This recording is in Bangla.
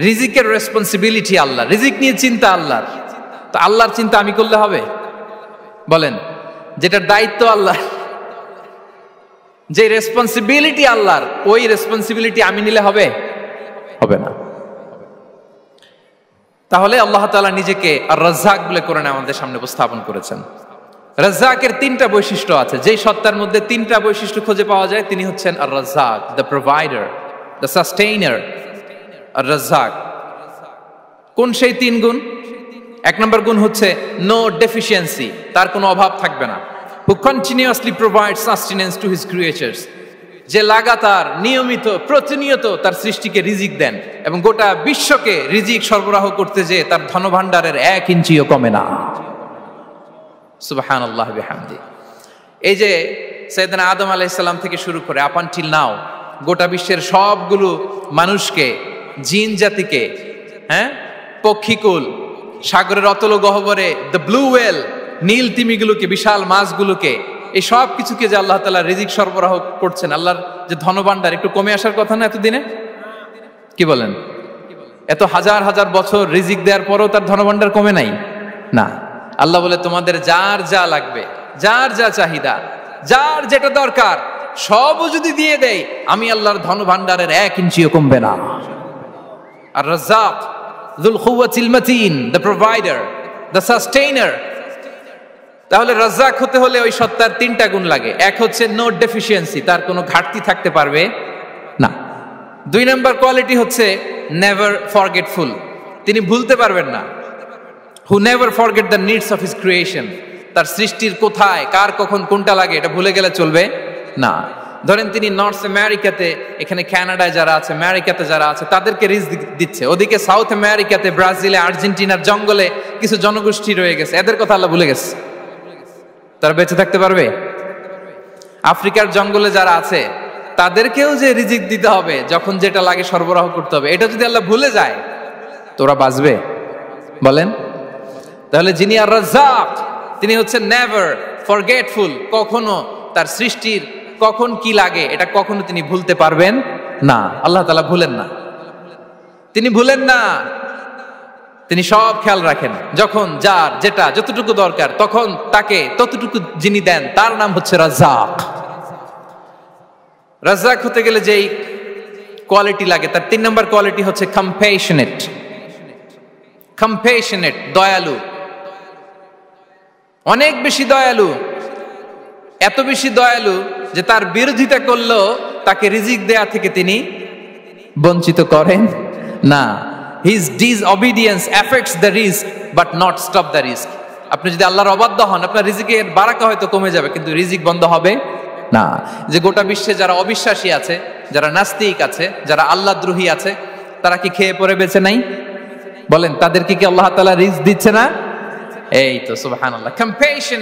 রিজিকের রেসপন্সিবিলিটি আল্লাহ, রিজিক নিয়ে চিন্তা আল্লাহর। তো আল্লাহর চিন্তা আমি করলে হবে? বলেন, যেটার দায়িত্ব আল্লাহ, যে রেসপন্সিবিলিটি আল্লাহর, ওই রেসপন্সিবিলিটি আমি নিলে হবে? হবে না। তাহলে আল্লাহ তাআলা নিজেকে আর রাজ্জাক বলে কোরআনে আমাদের সামনে উপস্থাপন করেছেন। রাজ্জাকের তিনটা বৈশিষ্ট্য আছে, যেই সত্তার মধ্যে তিনটা বৈশিষ্ট্য খুঁজে পাওয়া যায় তিনি হচ্ছেন আর রাজ্জাক, দ্য প্রোভাইডার, দ্য সাস্টেইনার। আর রাজ্জাক কোন সেই তিন গুণ? এক নম্বর গুণ হচ্ছে নো ডেফিসিয়েন্সি, তার কোনো অভাব থাকবে না। হু continuously provide sustenance to his creatures, যে লাগাতার নিয়মিত প্রতিনিয়ত তার সৃষ্টিকে রিজিক দেন এবং গোটা বিশ্বকে রিজিক সরবরাহ করতে যে তার ধনভাণ্ডারের 1 ইঞ্চিও কমে না। সুবহানাল্লাহ বিহামদি। এই যে সাইয়েদনা আদম আলাইহিস সালাম থেকে শুরু করে আপ আনটিল নাও গোটা বিশ্বের সবগুলো মানুষকে, জিন জাতিকে, পক্ষীকুল, সাগরের অতল গহ্বরে দ্য ব্লু ওয়েল, নীল তিমিগুলোকে, বিশাল মাছগুলোকে, এই সব কিছুকে যে আল্লাহ তাআলা রিজিক সরবরাহ করছেন, আল্লাহর যে ধনভাণ্ডার একটু কমে আসার কথা না এতদিনে? কি বলেন? এত হাজার হাজার বছর রিজিক দেওয়ার পরও তার ধনভাণ্ডার কমে নাই না। আল্লাহ বলে তোমাদের যার যা লাগবে, যার যা চাহিদা, যার যেটা দরকার সবও যদি দিয়ে দেয়, আমি আল্লাহর ধনভাণ্ডারের 1 ইঞ্চিও কমবে না। আর Razzak যুল কুওয়াতিল মাতিন, the provider, the sustainer. তাহলে রাজ্জাক হতে হলে ওই সত্তার তিনটা গুণ লাগে। এক হচ্ছে নো ডেফিসিয়েন্সি, তার কোনো ঘাটতি থাকতে পারবে না। 2 নম্বর কোয়ালিটি হচ্ছে নেভার ফরগেটফুল, তিনি ভুলতে পারবেন না। Who never forget the needs of his creation, তার সৃষ্টির কোথায় কার কখন কোনটা লাগে এটা ভুলে গেলে চলবে না। ধরেন তিনি নর্থ আমেরিকাতে, এখানে কানাডায় যারা আছে, আমেরিকাতে যারা আছে, তাদেরকে রিজিক দিচ্ছে। ওদিকে সাউথ আমেরিকাতে, ব্রাজিলে, আর্জেন্টিনার জঙ্গলে কিছু জনগোষ্ঠী রয়ে গেছে, এদের কথা আল্লাহ ভুলে গেছে। তারা বেঁচে থাকতে পারবে? আফ্রিকার জঙ্গলে যারা আছে তাদেরকেও যে রিজিক দিতে হবে, যখন যেটা লাগে সরবরাহ করতে হবে, এটা যদি আল্লাহ ভুলে যায় তোরা বাঁচবে? বলেন। তাহলে যিনি আর রাজ্জাক তিনি হচ্ছেন নেভার ফরগেটফুল, কখনো তার সৃষ্টির কখন কি লাগে এটা কখনো তিনি ভুলতে পারবেন না। আল্লাহ তাআলা ভুলেন না, তিনি ভুলেন না, তিনি সব খেয়াল রাখেন। যখন যার যেটা যতটুকু দরকার তখন তাকে ততটুকু যিনি দেন তার নাম হচ্ছে রাজ্জাক। রাজ্জাক হতে গেলে যেই কোয়ালিটি লাগে তার 3 নম্বর কোয়ালিটি হচ্ছে কম্প্যাশনেট। কম্প্যাশনেট, দয়ালু, অনেক বেশি দয়ালু। এত বেশি দয়ালু যে তার বিরোধিতা করলেও তাকে রিজিক দেয়া থেকে তিনি বঞ্চিত করেন না। His disobedience affects the risk but not stop the risk. আপনি যদি আল্লাহর অবাধ্য হন, আপনার রিজিকের বারাকা হয়তো কমে যাবে কিন্তু রিজিক বন্ধ হবে না। যে গোটা বিশ্বে যারা অবিশ্বাসী আছে, যারা নাস্তিক আছে, যারা আল্লাহদ্রোহী আছে, তারা কি খেয়ে পরে বেঁচে নাই? বলেন, তাদেরকে কি আল্লাহ তাআলা রিজিক দিচ্ছে না? এই তো সুবহানাল্লাহ। কম্প্যাশন